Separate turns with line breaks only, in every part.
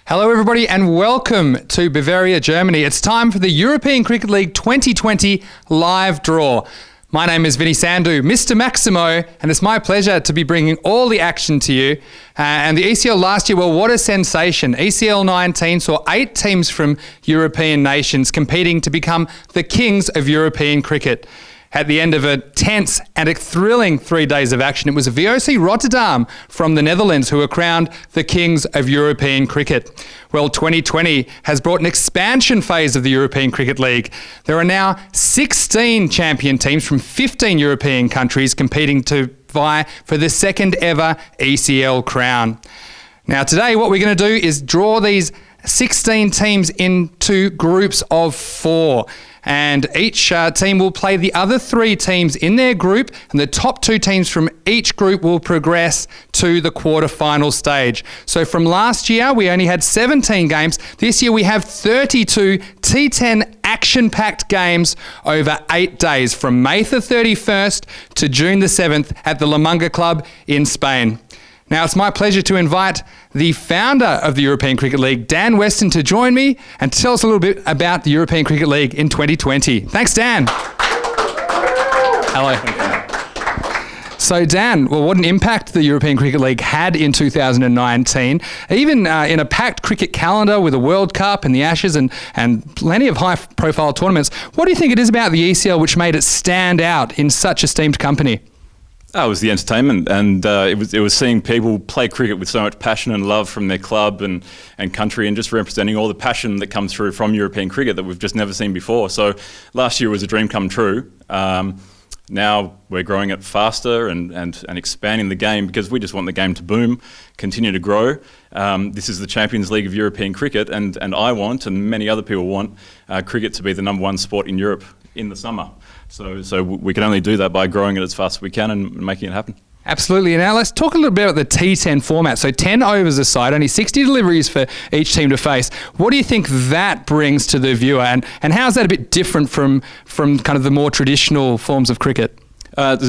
Hello everybody and welcome to Bavaria, Germany. It's time for the European Cricket League 2020 live draw. My name is Vinny Sandhu, Mr. Maximo, and it's my pleasure to be bringing all the action to you. And the ECL last year, well, what a sensation. ECL19 saw 8 teams from European nations competing to become the kings of European cricket. At the end of a tense and a thrilling 3 days of action, it was VOC Rotterdam from the Netherlands who were crowned the kings of European cricket. Well, 2020 has brought an expansion phase of the European Cricket League. There are now 16 champion teams from 15 European countries competing to vie for the second ever ECL crown. Now today what we're going to do is draw these 16 teams into groups of 4. And each team will play the other 3 teams in their group, and the top 2 teams from each group will progress to the quarter-final stage. So from last year, we only had 17 games. This year, we have 32 T10 action-packed games over 8 days, from May the 31st to June the 7th at the La Manga Club in Spain. Now, it's my pleasure to invite the founder of the European Cricket League, Dan Weston, to join me and tell us a little bit about the European Cricket League in 2020. Thanks, Dan. Hello. So, Dan, well, what an impact the European Cricket League had in 2019, even in a packed cricket calendar with a World Cup and the Ashes and plenty of high-profile tournaments. What do you think it is about the ECL which made it stand out in such esteemed company?
Oh, it was the entertainment, and it was seeing people play cricket with so much passion and love from their club and country, and just representing all the passion that comes through from European cricket that we've just never seen before. So last year was a dream come true. Now we're growing it faster and expanding the game because we just want the game to boom, continue to grow. This is the Champions League of European cricket, and I want, and many other people want, cricket to be the #1 sport in Europe in the summer. So we can only do that by growing it as fast as we can and making it happen. Absolutely.
Now let's talk a little bit about the T10 format. So 10 overs a side, only 60 deliveries for each team to face. What do you think that brings to the viewer, and how is that a bit different from kind of the more traditional forms of cricket?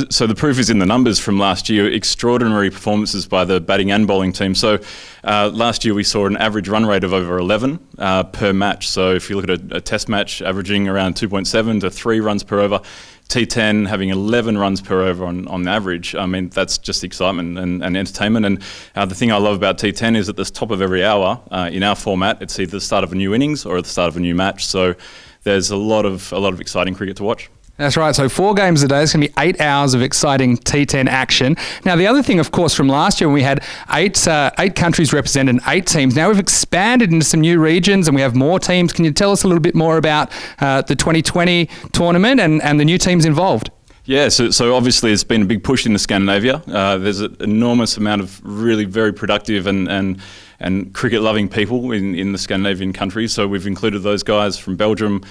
So the proof is in the numbers from last year. Extraordinary performances by the batting and bowling team. So last year we saw an average run rate of over 11 per match. So if you look at a test match averaging around 2.7 to 3 runs per over, T10 having 11 runs per over on average. I mean, that's just excitement and entertainment. And the thing I love about T10 is at the top of every hour in our format, it's either the start of a new innings or at the start of a new match. So there's a lot of exciting cricket to watch.
That's right. So 4 games a day. It's going to be 8 hours of exciting T10 action. Now, the other thing, of course, from last year when we had 8 countries represented and 8 teams, now we've expanded into some new regions and we have more teams. Can you tell us a little bit more about the 2020 tournament and the new teams involved?
Yeah, so obviously it's been a big push into Scandinavia. There's an enormous amount of really very productive and cricket-loving people in the Scandinavian countries. So we've included those guys from Belgium,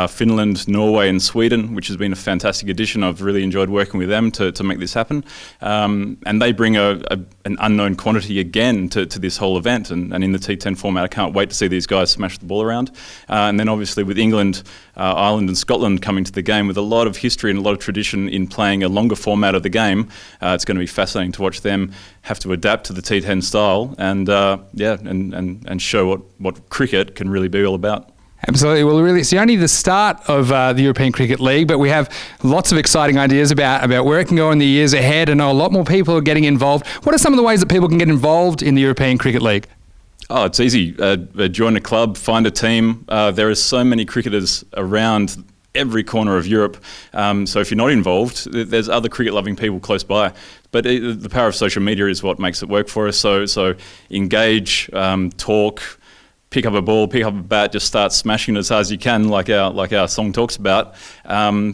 Finland, Norway and Sweden, which has been a fantastic addition. I've really enjoyed working with them to make this happen. And they bring an unknown quantity again to this whole event. And in the T10 format, I can't wait to see these guys smash the ball around. And then obviously with England, Ireland and Scotland coming to the game with a lot of history and a lot of tradition in playing a longer format of the game, it's going to be fascinating to watch them have to adapt to the T10 style and show what cricket can really be all about.
Absolutely. Well, really, it's only the start of the European Cricket League, but we have lots of exciting ideas about where it can go in the years ahead. I know a lot more people are getting involved. What are some of the ways that people can get involved in the European Cricket League?
Oh, it's easy. Join a club, find a team. There are so many cricketers around every corner of Europe. So if you're not involved, there's other cricket-loving people close by. But the power of social media is what makes it work for us. So engage, talk, pick up a ball, pick up a bat, just start smashing it as hard as you can, like our song talks about,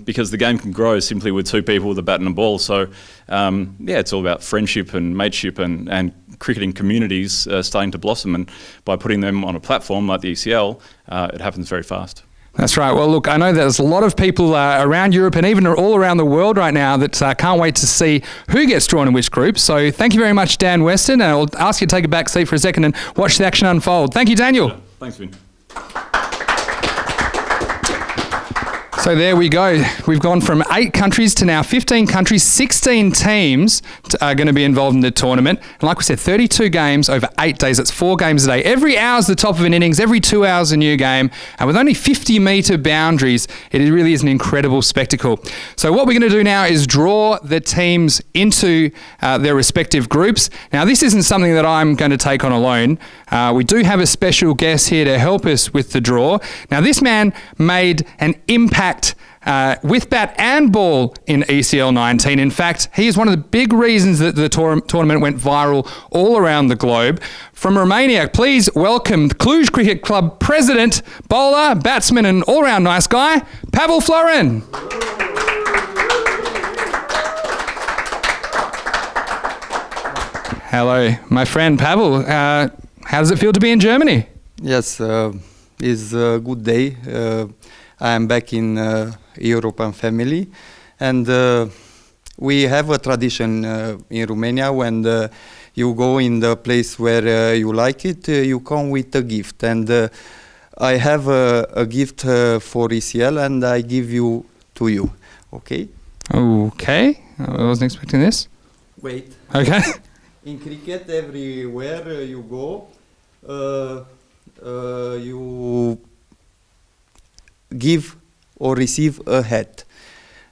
because the game can grow simply with 2 people with a bat and a ball. So it's all about friendship and mateship and cricketing communities starting to blossom. And by putting them on a platform like the ECL, it happens very fast.
That's right. Well, look, I know there's a lot of people around Europe and even all around the world right now that can't wait to see who gets drawn in which group. So thank you very much, Dan Weston. And I'll ask you to take a back seat for a second and watch the action unfold. Thank you, Daniel.
Thanks, Vin.
So So there we go. We've gone from 8 countries to now 15 countries. 16 teams are going to be involved in the tournament. And like we said, 32 games over 8 days. That's 4 games a day. Every hour's the top of an innings. Every 2 hours a new game. And with only 50-metre boundaries, it really is an incredible spectacle. So what we're going to do now is draw the teams into their respective groups. Now, this isn't something that I'm going to take on alone. We do have a special guest here to help us with the draw. Now, this man made an impact with bat and ball in ECL19. In fact, he is one of the big reasons that the tournament went viral all around the globe. From Romania, please welcome Cluj Cricket Club president, bowler, batsman and all-round nice guy, Pavel Florin. Hello, my friend Pavel. How does it feel to be in Germany?
Yes, it's a good day. I am back in European family, and we have a tradition in Romania when you go in the place where you like it, you come with a gift. And I have a gift for ECL, and I give you to you. Okay?
Okay. I wasn't expecting this.
Wait.
Okay.
In cricket, everywhere you go, you give or receive a hat.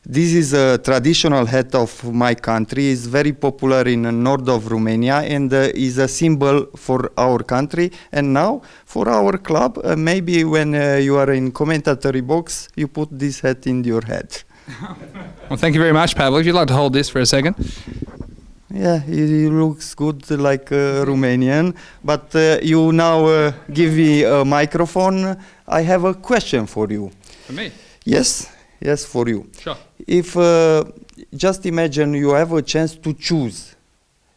This is a traditional hat of my country. It's very popular in the north of Romania and is a symbol for our country. And now for our club, maybe when you are in commentatory box, you put this hat in your head.
Well, thank you very much, Pavel. If you'd like to hold this for a second.
Yeah, it looks good like Romanian, but you now give me a microphone. I have a question for you.
For me?
Yes, for you.
Sure.
If just imagine you have a chance to choose.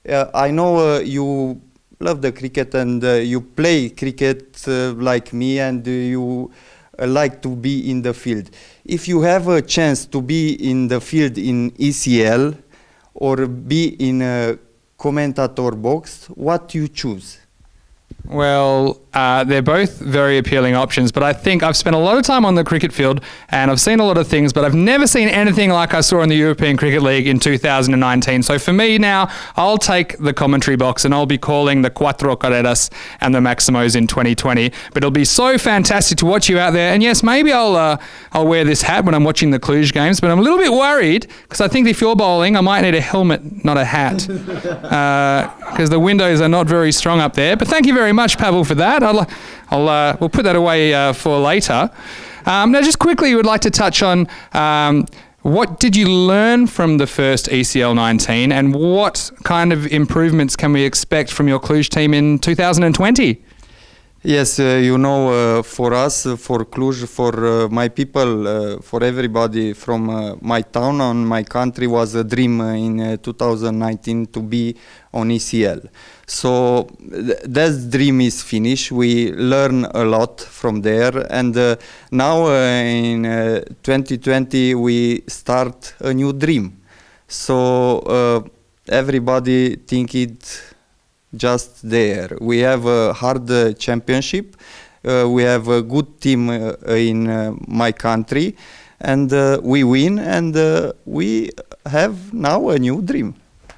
I know you love the cricket and you play cricket like me, and you like to be in the field. If you have a chance to be in the field in ECL, or be in a commentator box, what you choose?
Well, they're both very appealing options, but I think I've spent a lot of time on the cricket field and I've seen a lot of things, but I've never seen anything like I saw in the European Cricket League in 2019. So for me now, I'll take the commentary box and I'll be calling the Cuatro Carreras and the Maximos in 2020. But it'll be so fantastic to watch you out there. And yes, maybe I'll wear this hat when I'm watching the Cluj games, but I'm a little bit worried because I think if you're bowling, I might need a helmet, not a hat, because the windows are not very strong up there. But thank you very much, Pavel, for that. We'll put that away for later. Now, just quickly, would like to touch on what did you learn from the first ECL19 and what kind of improvements can we expect from your Cluj team in 2020?
Yes, for us, for Cluj, for my people, for everybody from my town and my country was a dream in 2019 to be on ECL. So that dream is finished. We learn a lot from there, and now in 2020 we start a new dream. So everybody think it just there. We have a hard championship. We have a good team in my country, and we win, and we have now a new dream.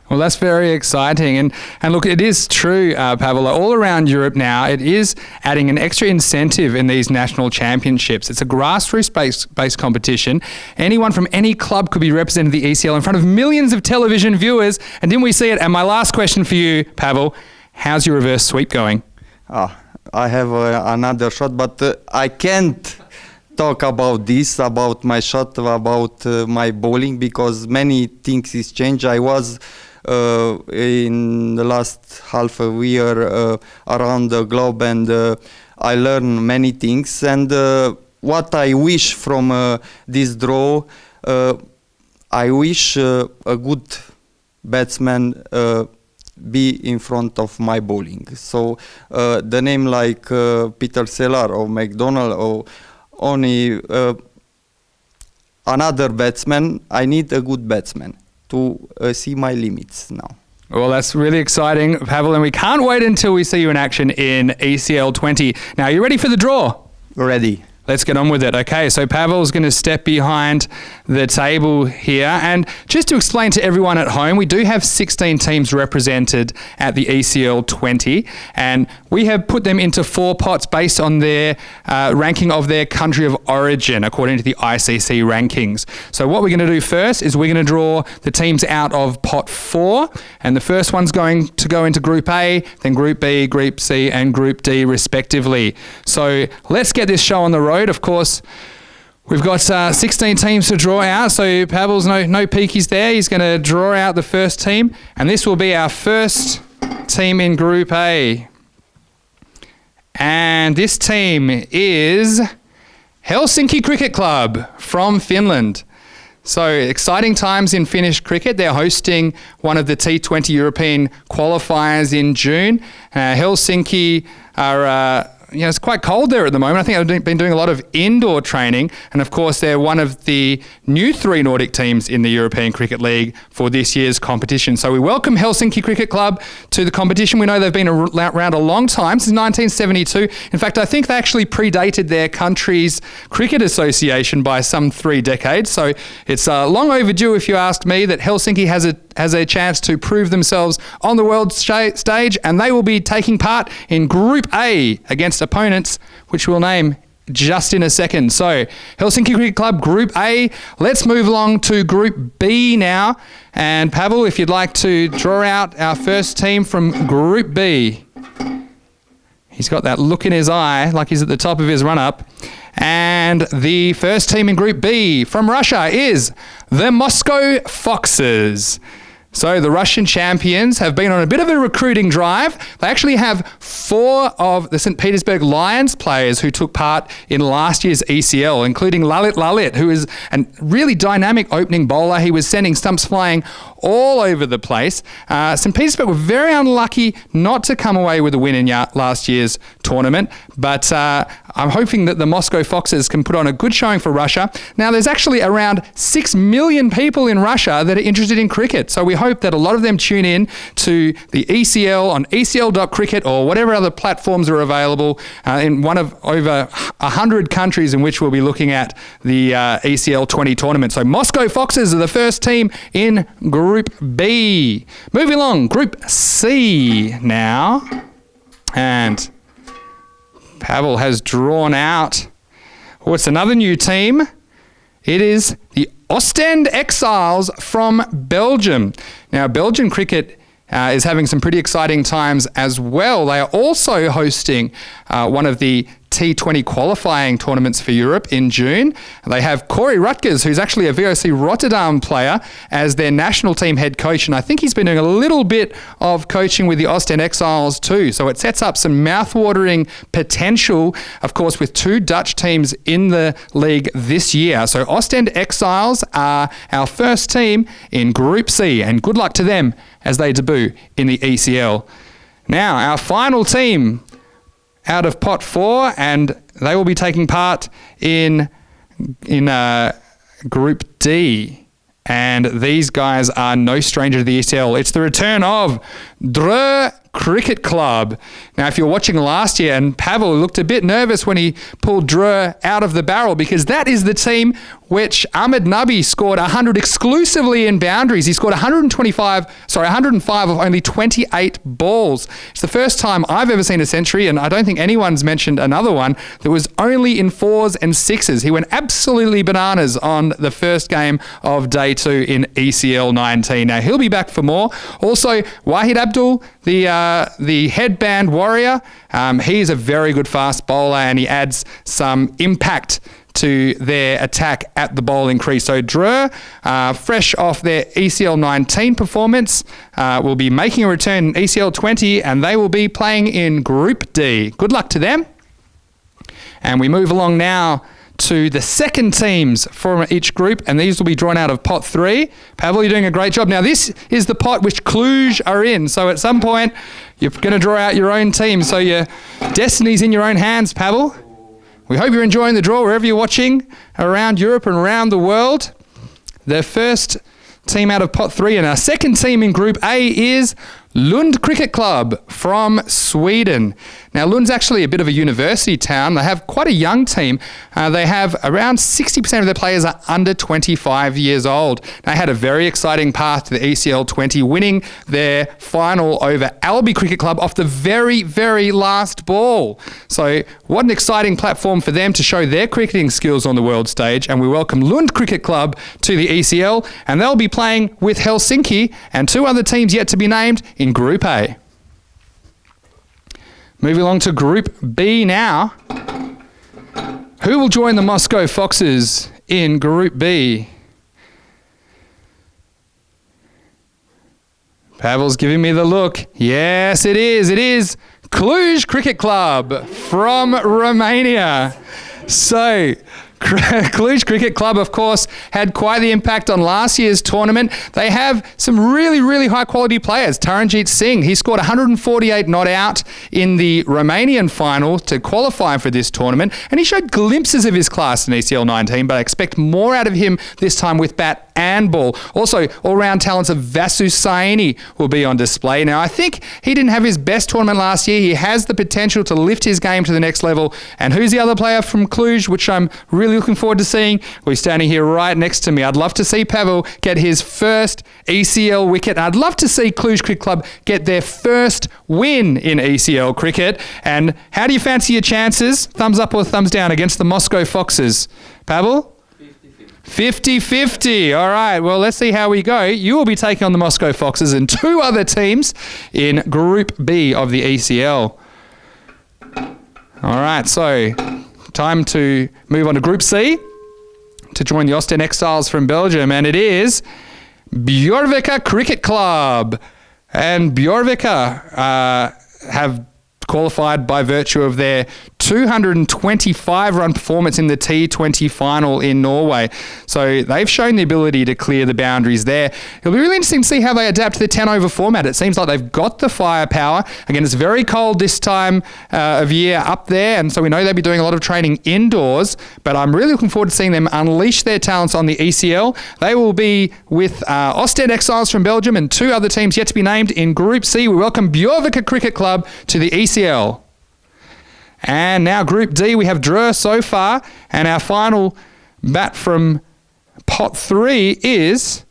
Well, that's very exciting. And look, it is true, Pavel, all around Europe now, it is adding an extra incentive in these national championships. It's a grassroots-based competition. Anyone from any club could be representing the ECL in front of millions of television viewers. And didn't we see it? And my last question for you, Pavel, how's your reverse sweep going?
I have another shot, but I can't talk about this, about my shot, about my bowling, because many things is changed. I was in the last half a year around the globe, and I learned many things. And what I wish from this draw, I wish a good batsman be in front of my bowling. So the name like Peter Sellar or McDonald or only another batsman, I need a good batsman to see my limits now.
Well, that's really exciting, Pavel, and we can't wait until we see you in action in ECL20. Now, are you ready for the draw?
Ready.
Let's get on with it. Okay, so Pavel's going to step behind the table here. And just to explain to everyone at home, we do have 16 teams represented at the ECL20. And we have put them into 4 pots based on their ranking of their country of origin, according to the ICC rankings. So what we're going to do first is we're going to draw the teams out of pot 4. And the first one's going to go into Group A, then Group B, Group C, and Group D, respectively. So let's get this show on the road. Of course, we've got 16 teams to draw out, so Pavel's no peekies there. He's going to draw out the first team, and this will be our first team in Group A. And this team is Helsinki Cricket Club from Finland. So exciting times in Finnish cricket. They're hosting one of the T20 European qualifiers in June. Helsinki are... it's quite cold there at the moment. I think they've been doing a lot of indoor training. And of course, they're one of the new 3 Nordic teams in the European Cricket League for this year's competition. So we welcome Helsinki Cricket Club to the competition. We know they've been around a long time, since 1972. In fact, I think they actually predated their country's cricket association by some 3 decades. So it's long overdue, if you ask me, that Helsinki has a chance to prove themselves on the world stage. And they will be taking part in Group A against opponents, which we'll name just in a second. So Helsinki Cricket Club, Group A. Let's move along to Group B now. And Pavel, if you'd like to draw out our first team from Group B. He's got that look in his eye like he's at the top of his run-up. And the first team in Group B from Russia is the Moscow Foxes. So the Russian champions have been on a bit of a recruiting drive. They actually have 4 of the St. Petersburg Lions players who took part in last year's ECL, including Lalit, who is a really dynamic opening bowler. He was sending stumps flying all over the place. St. Petersburg were very unlucky not to come away with a win in last year's tournament, but I'm hoping that the Moscow Foxes can put on a good showing for Russia. Now, there's actually around 6 million people in Russia that are interested in cricket, so we hope that a lot of them tune in to the ECL on ECL.cricket or whatever other platforms are available in one of over 100 countries in which we'll be looking at the ECL20 tournament. So Moscow Foxes are the first team in Group B. Moving along, Group C now. And Pavel has drawn out, it's another new team. It is the Ostend Exiles from Belgium. Now, Belgian cricket is having some pretty exciting times as well. They are also hosting one of the T20 qualifying tournaments for Europe in June. They have Corey Rutgers, who's actually a VOC Rotterdam player, as their national team head coach, and I think he's been doing a little bit of coaching with the Ostend Exiles too. So it sets up some mouth-watering potential, of course, with 2 Dutch teams in the league this year. So Ostend Exiles are our first team in Group C, and good luck to them as they debut in the ECL. Now, our final team out of pot 4, and they will be taking part in Group D. And these guys are no stranger to the ECL. It's the return of Drø Cricket Club. Now, if you're watching last year, and Pavel looked a bit nervous when he pulled Drø out of the barrel, because that is the team which Ahmed Nabi scored 100 exclusively in boundaries. He scored 105 of only 28 balls. It's the first time I've ever seen a century, and I don't think anyone's mentioned another one that was only in 4s and 6s. He went absolutely bananas on the first game of day 2 in ECL19. Now, he'll be back for more. Also, Wahid Abdul, the headband warrior, he's a very good fast bowler, and he adds some impact to their attack at the bowling crease. So Drø, fresh off their ECL19 performance, will be making a return in ECL20, and they will be playing in Group D. Good luck to them. And we move along now to the second teams from each group, and these will be drawn out of pot 3. Pavel, you're doing a great job. Now, this is the pot which Cluj are in, so at some point you're going to draw out your own team, so your destiny's in your own hands, Pavel. We hope you're enjoying the draw wherever you're watching around Europe and around the world. The first team out of pot 3, and our second team in Group A is Lund Cricket Club from Sweden. Now, Lund's actually a bit of a university town. They have quite a young team. They have around 60% of their players are under 25 years old. They had a very exciting path to the ECL20, winning their final over Alby Cricket Club off the very, very last ball. So what an exciting platform for them to show their cricketing skills on the world stage. And we welcome Lund Cricket Club to the ECL, and they'll be playing with Helsinki and two other teams yet to be named in Group A. Moving along to Group B now. Who will join the Moscow Foxes in Group B? Pavel's giving me the look. Yes, it is. It is Cluj Cricket Club from Romania. So, Cluj Cricket Club, of course, had quite the impact on last year's tournament. They have some really, really high-quality players. Taranjeet Singh, he scored 148 not out in the Romanian final to qualify for this tournament, and he showed glimpses of his class in ECL19, but I expect more out of him this time with bat and ball. Also, all-round talents of Vasu Saini will be on display. Now, I think he didn't have his best tournament last year. He has the potential to lift his game to the next level. And who's the other player from Cluj, which I'm really looking forward to seeing? Well, he's standing here right next to me. I'd love to see Pavel get his first ECL wicket. I'd love to see Cluj Cricket Club get their first win in ECL cricket. And how do you fancy your chances? Thumbs up or thumbs down against the Moscow Foxes? Pavel? 50-50. All right, well, let's see how we go. You will be taking on the Moscow Foxes and two other teams in Group B of the ECL. All right, so time to move on to Group C to join the Ostend Exiles from Belgium, and it is Bjorvika Cricket Club. And Bjorvika have qualified by virtue of their 225-run performance in the T20 final in Norway. So they've shown the ability to clear the boundaries there. It'll be really interesting to see how they adapt to the 10-over format. It seems like they've got the firepower. Again, it's very cold this time of year up there, and so we know they'll be doing a lot of training indoors, but I'm really looking forward to seeing them unleash their talents on the ECL. They will be with Ostend Exiles from Belgium and two other teams yet to be named in Group C. We welcome Bjorvika Cricket Club to the ECL. And now Group D, we have Dreux so far, and our final bat from pot 3 is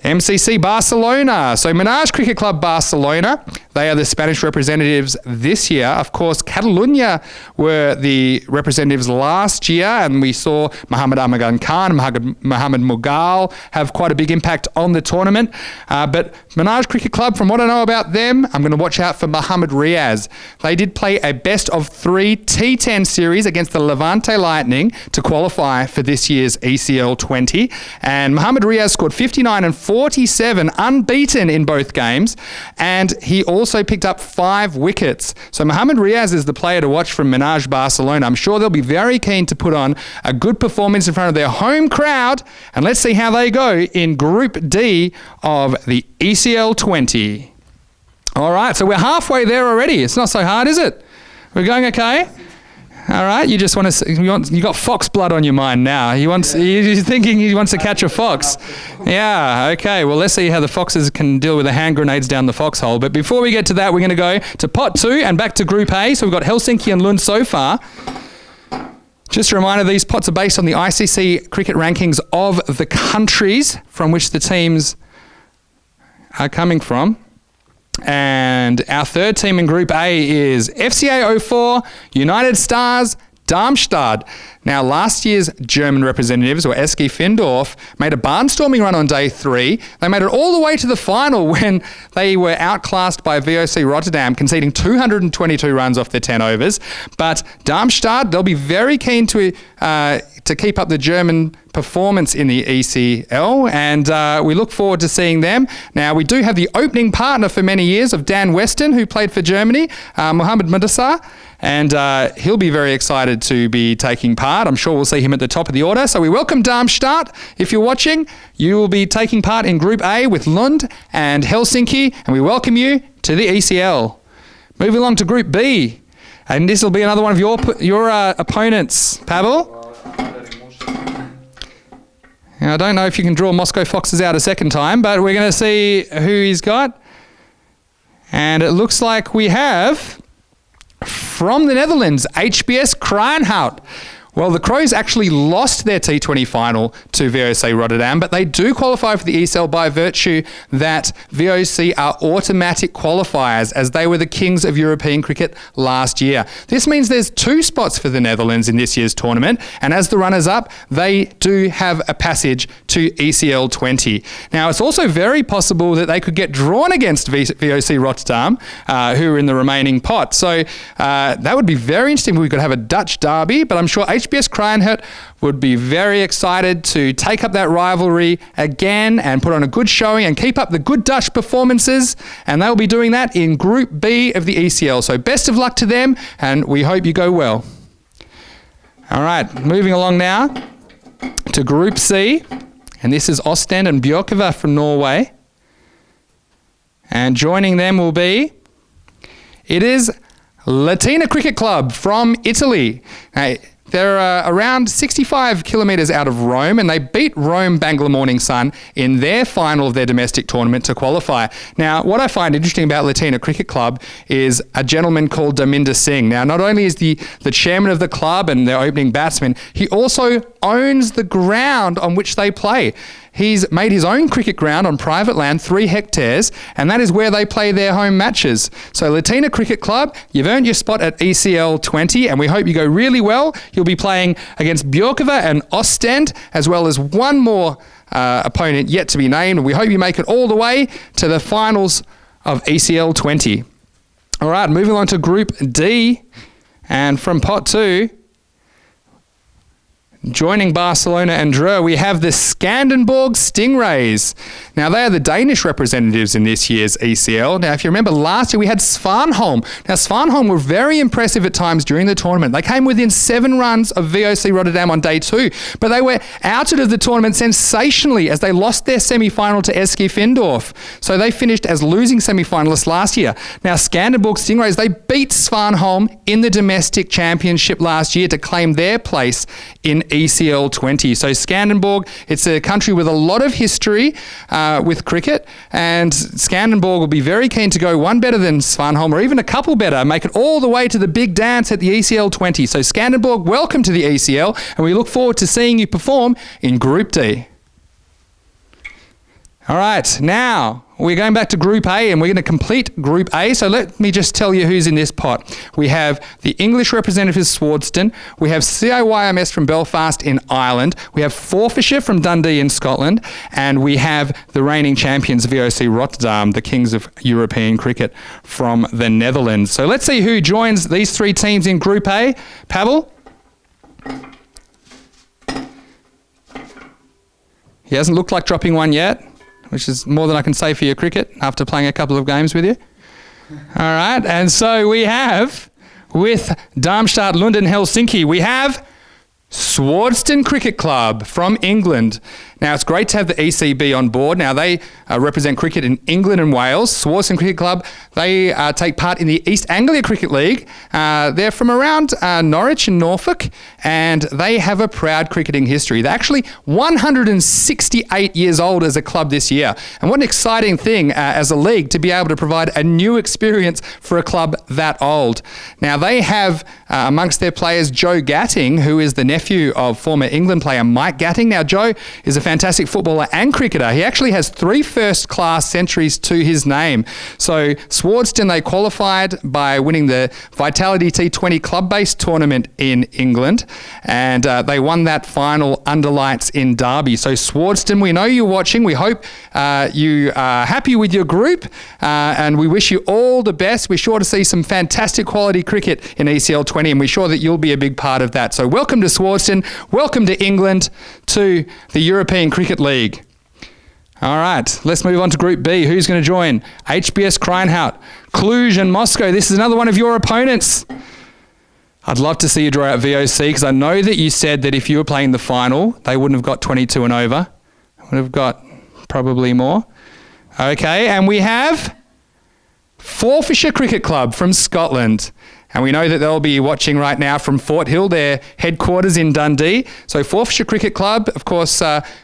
MCC Barcelona. So Menage Cricket Club Barcelona, they are the Spanish representatives this year. Of course, Catalunya were the representatives last year, and we saw Mohamed Amagan Khan and Mohamed Mughal have quite a big impact on the tournament. But Menage Cricket Club, from what I know about them, I'm going to watch out for Mohamed Riaz. They did play a best-of-3 T10 series against the Levante Lightning to qualify for this year's ECL20. And Mohamed Riaz scored 59 and 47, unbeaten in both games, and he also picked up 5 wickets. So Mohamed Riaz is the player to watch from Menage Barcelona. I'm sure they'll be very keen to put on a good performance in front of their home crowd, and let's see how they go in Group D of the ECL20. All right, so we're halfway there already. It's not so hard, is it? We're going okay? All right, you just want to. You got fox blood on your mind now. You're thinking he wants to catch a fox. Yeah. Okay. Well, let's see how the foxes can deal with the hand grenades down the foxhole. But before we get to that, we're going to go to pot 2 and back to Group A. So we've got Helsinki and Lund so far. Just a reminder, these pots are based on the ICC cricket rankings of the countries from which the teams are coming from. And our third team in Group A is FCA 04, United Stars, Darmstadt. Now, last year's German representatives, or Eski Findorf, made a barnstorming run on day 3. They made it all the way to the final when they were outclassed by VOC Rotterdam, conceding 222 runs off their 10 overs. But Darmstadt, they'll be very keen to keep up the German performance in the ECL, and we look forward to seeing them. Now, we do have the opening partner for many years of Dan Weston, who played for Germany, Mohamed Mudassar, and he'll be very excited to be taking part. I'm sure we'll see him at the top of the order. So we welcome Darmstadt. If you're watching, you will be taking part in Group A with Lund and Helsinki, and we welcome you to the ECL. Moving along to Group B, and this will be another one of your opponents. Pavel? Now, I don't know if you can draw Moscow Foxes out a second time, but we're going to see who he's got. And it looks like we have From the Netherlands, HBS Kruinhout. Well, the Crows actually lost their T20 final to VOC Rotterdam, but they do qualify for the ECL by virtue that VOC are automatic qualifiers, as they were the kings of European cricket last year. This means there's 2 spots for the Netherlands in this year's tournament, and as the runners-up, they do have a passage to ECL20. Now, it's also very possible that they could get drawn against VOC Rotterdam, who are in the remaining pot. So that would be very interesting. We could have a Dutch derby, but I'm sure HBS Kruinhout would be very excited to take up that rivalry again and put on a good showing and keep up the good Dutch performances, and they'll be doing that in Group B of the ECL. So best of luck to them, and we hope you go well. All right, moving along now to Group C, and this is Ostend and Bjørkova from Norway, and joining them will be, it is Latina Cricket Club from Italy. Now, they're around 65 kilometres out of Rome, and they beat Rome Bangla Morning Sun in their final of their domestic tournament to qualify. Now, what I find interesting about Latina Cricket Club is a gentleman called Dharminder Singh. Now, not only is the chairman of the club and their opening batsman, he also owns the ground on which they play. He's made his own cricket ground on private land, 3 hectares, and that is where they play their home matches. So Latina Cricket Club, you've earned your spot at ECL20, and we hope you go really well. You'll be playing against Bjørkova and Ostend, as well as one more opponent yet to be named. We hope you make it all the way to the finals of ECL20. All right, moving on to Group D, and from Pot 2, joining Barcelona and Dreux, we have the Skanderborg Stingrays. Now, they are the Danish representatives in this year's ECL. Now, if you remember last year, we had Svanholm. Now, Svanholm were very impressive at times during the tournament. They came within 7 runs of VOC Rotterdam on day 2, but they were outed of the tournament sensationally as they lost their semi-final to SK Findorf. So they finished as losing semi-finalists last year. Now, Skanderborg Stingrays, they beat Svanholm in the domestic championship last year to claim their place in ECL20. So Skanderborg, it's a country with a lot of history with cricket, and Skanderborg will be very keen to go one better than Svanholm, or even a couple better, make it all the way to the big dance at the ECL20. So Skanderborg, welcome to the ECL, and we look forward to seeing you perform in Group D. All right, now we're going back to Group A, and we're going to complete Group A. So let me just tell you who's in this pot. We have the English representative Swardson. We have CIYMS from Belfast in Ireland. We have Forfarshire from Dundee in Scotland. And we have the reigning champions VOC Rotterdam, the kings of European cricket, from the Netherlands. So let's see who joins these 3 teams in Group A. Pavel? He hasn't looked like dropping one yet, which is more than I can say for your cricket after playing a couple of games with you. All right, and so we have, with Darmstadt, Lund and Helsinki, we have Swardson Cricket Club from England. Now, it's great to have the ECB on board. Now, they represent cricket in England and Wales. Swardson Cricket Club, they take part in the East Anglia Cricket League. They're from around Norwich and Norfolk, and they have a proud cricketing history. They're actually 168 years old as a club this year. And what an exciting thing as a league to be able to provide a new experience for a club that old. Now, they have amongst their players Joe Gatting, who is the nephew of former England player Mike Gatting. Now, Joe is a fantastic footballer and cricketer. He actually has 3 first-class centuries to his name. So Swardson, they qualified by winning the Vitality T20 club-based tournament in England, and they won that final under lights in Derby. So Swardson, we know you're watching. We hope you are happy with your group, and we wish you all the best. We're sure to see some fantastic quality cricket in ECL20, and we're sure that you'll be a big part of that. So welcome to Swardson, welcome to England, to the European Cricket League. All right, let's move on to Group B. Who's going to join? HBS Kruinhout, Cluj and Moscow. This is another one of your opponents. I'd love to see you draw out VOC, because I know that you said that if you were playing the final, they wouldn't have got 22 and over. Would have got probably more. Okay, and we have Forfarshire Cricket Club from Scotland. And we know that they'll be watching right now from Fort Hill, their headquarters in Dundee. So Forfarshire Cricket Club, of course,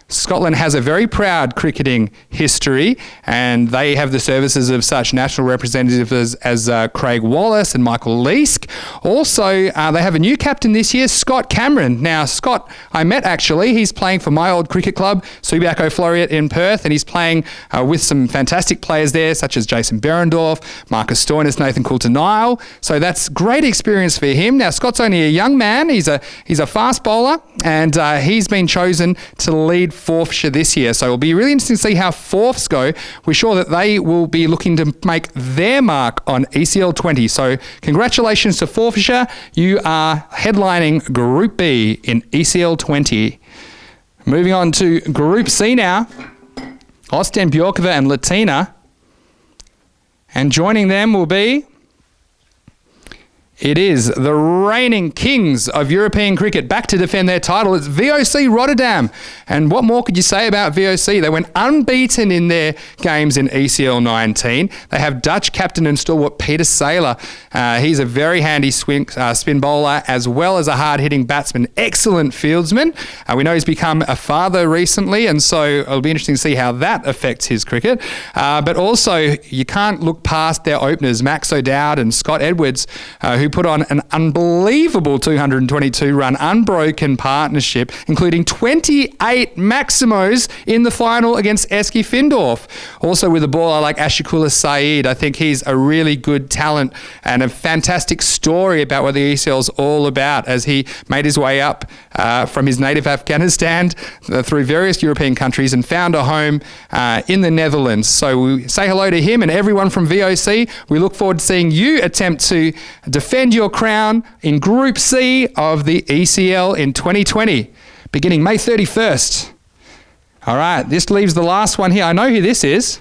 Scotland has a very proud cricketing history, and they have the services of such national representatives as Craig Wallace and Michael Leask. Also, they have a new captain this year, Scott Cameron. Now, Scott, I met actually. He's playing for my old cricket club, Subiaco Floreat in Perth, and he's playing with some fantastic players there, such as Jason Berendorf, Marcus Stoinis, Nathan Coulter-Nile. So that's great experience for him. Now, Scott's only a young man. He's a fast bowler, and he's been chosen to lead Forfarshire this year. So it'll be really interesting to see how Forfs go. We're sure that they will be looking to make their mark on ECL20. So congratulations to Forfarshire. You are headlining Group B in ECL20. Moving on to Group C now. Ostend, Bjorkova and Latina. And joining them will be... It is the reigning kings of European cricket back to defend their title. It's VOC Rotterdam. And what more could you say about VOC? They went unbeaten in their games in ECL19. They have Dutch captain and stalwart Peter Saylor. He's a very handy spin bowler as well as a hard-hitting batsman. Excellent fieldsman. We know he's become a father recently, and so it'll be interesting to see how that affects his cricket. But also, you can't look past their openers, Max O'Dowd and Scott Edwards, who put on an unbelievable 222-run unbroken partnership, including 28 Maximos in the final against Eski Findorf. Also with a bowler like Ashikula Saeed, I think he's a really good talent and a fantastic story about what the ECL's all about as he made his way up from his native Afghanistan through various European countries and found a home in the Netherlands. So we say hello to him and everyone from VOC. We look forward to seeing you attempt to defend your crown in Group C of the ECL in 2020, beginning May 31st. All right, this leaves the last one here. I know who this is.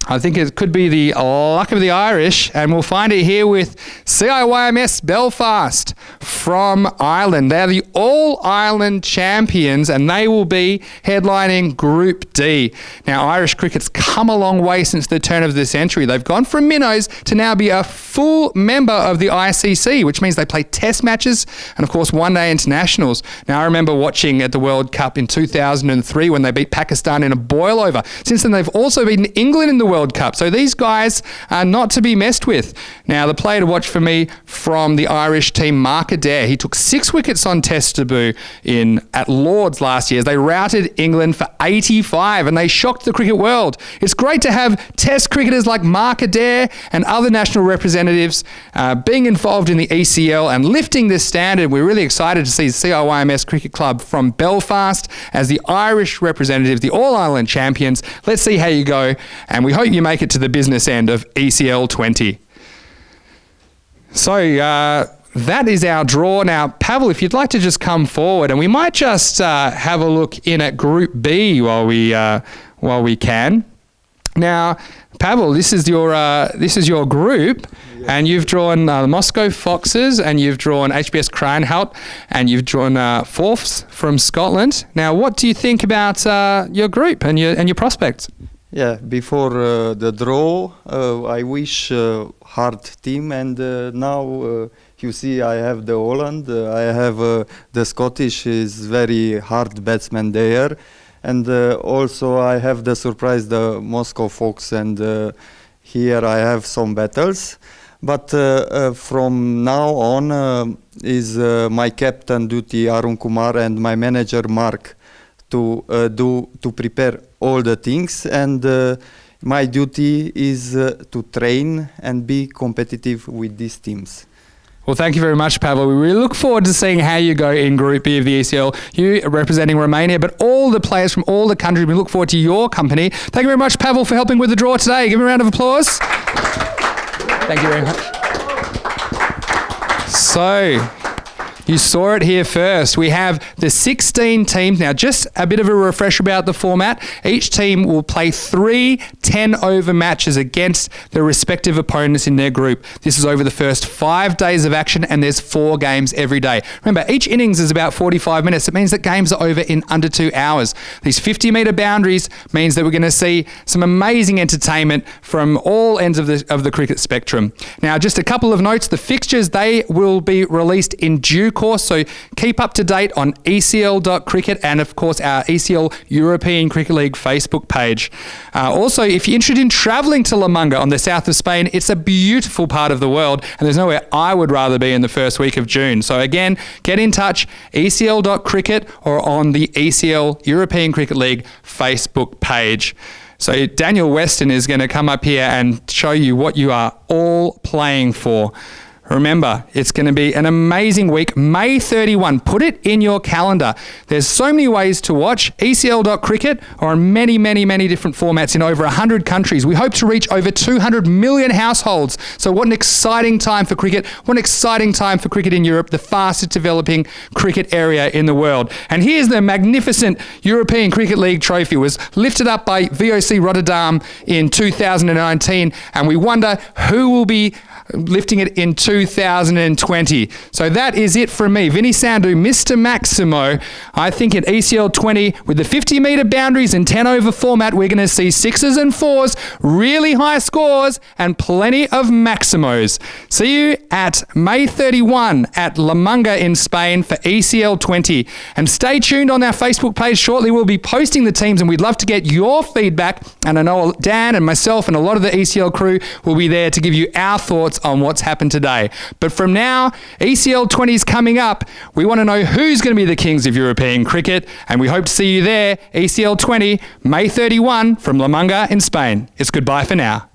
I think it could be the luck of the Irish, and we'll find it here with CIYMS Belfast from Ireland. They're the All-Ireland champions, and they will be headlining Group D. Now, Irish cricket's come a long way since the turn of the century. They've gone from minnows to now be a full member of the ICC, which means they play test matches and, of course, one-day internationals. Now, I remember watching at the World Cup in 2003 when they beat Pakistan in a boil-over. Since then, they've also beaten England in the World Cup. So these guys are not to be messed with. Now, the player to watch for me from the Irish team, Mark Adair, he took 6 wickets on Test debut at Lord's last year. They routed England for 85 and they shocked the cricket world. It's great to have Test cricketers like Mark Adair and other national representatives being involved in the ECL and lifting this standard. We're really excited to see the CIYMS Cricket Club from Belfast as the Irish representatives, the All-Ireland champions. Let's see how you go, and we hope you make it to the business end of ECL20. So that is our draw. Now, Pavel, if you'd like to just come forward, and we might just have a look in at Group B while we can. Now, Pavel, this is your group, and you've drawn the Moscow Foxes, and you've drawn HBS Cranhout, and you've drawn Forfs from Scotland. Now, what do you think about your group and your prospects?
Yeah, before the draw, I wish hard team, and now you see I have the Holland, I have the Scottish is very hard batsman there, and also I have the surprise the Moscow Fox, and here I have some battles. But from now on is my captain duty Arun Kumar and my manager Mark to prepare all the things, and my duty is to train and be competitive with these teams.
Well, thank you very much, Pavel. We really look forward to seeing how you go in Group B of the ECL. You representing Romania, but all the players from all the countries, we look forward to your company. Thank you very much, Pavel, for helping with the draw today. Give him a round of applause. Thank you very much. So, you saw it here first. We have the 16 teams. Now, just a bit of a refresher about the format. Each team will play 3 10-over matches against their respective opponents in their group. This is over the first 5 days of action, and there's 4 games every day. Remember, each innings is about 45 minutes. It means that games are over in under 2 hours. These 50-metre boundaries means that we're going to see some amazing entertainment from all ends of the cricket spectrum. Now, just a couple of notes. The fixtures, they will be released in due course. So keep up to date on ECL.cricket and, of course, our ECL European Cricket League Facebook page. Also, if you're interested in travelling to La Manga on the south of Spain, it's a beautiful part of the world, and there's nowhere I would rather be in the first week of June. So again, get in touch, ECL.cricket or on the ECL European Cricket League Facebook page. So Daniel Weston is going to come up here and show you what you are all playing for. Remember, it's going to be an amazing week. May 31, put it in your calendar. There's so many ways to watch. ECL.cricket or on many, many, many different formats in over 100 countries. We hope to reach over 200 million households. So what an exciting time for cricket. What an exciting time for cricket in Europe, the fastest developing cricket area in the world. And here's the magnificent European Cricket League trophy. It was lifted up by VOC Rotterdam in 2019, and we wonder who will be lifting it in 2020. So that is it from me, Vinny Sandhu, Mr. Maximo. I think in ECL20, with the 50-metre boundaries and 10 over format, we're going to see sixes and fours, really high scores, and plenty of Maximos. See you at May 31 at La Manga in Spain for ECL20. And stay tuned on our Facebook page. Shortly, we'll be posting the teams, and we'd love to get your feedback. And I know Dan and myself and a lot of the ECL crew will be there to give you our thoughts on what's happened today. But from now, ECL20 is coming up. We want to know who's going to be the kings of European cricket, and we hope to see you there, ECL20, May 31 from La Manga in Spain. It's goodbye for now.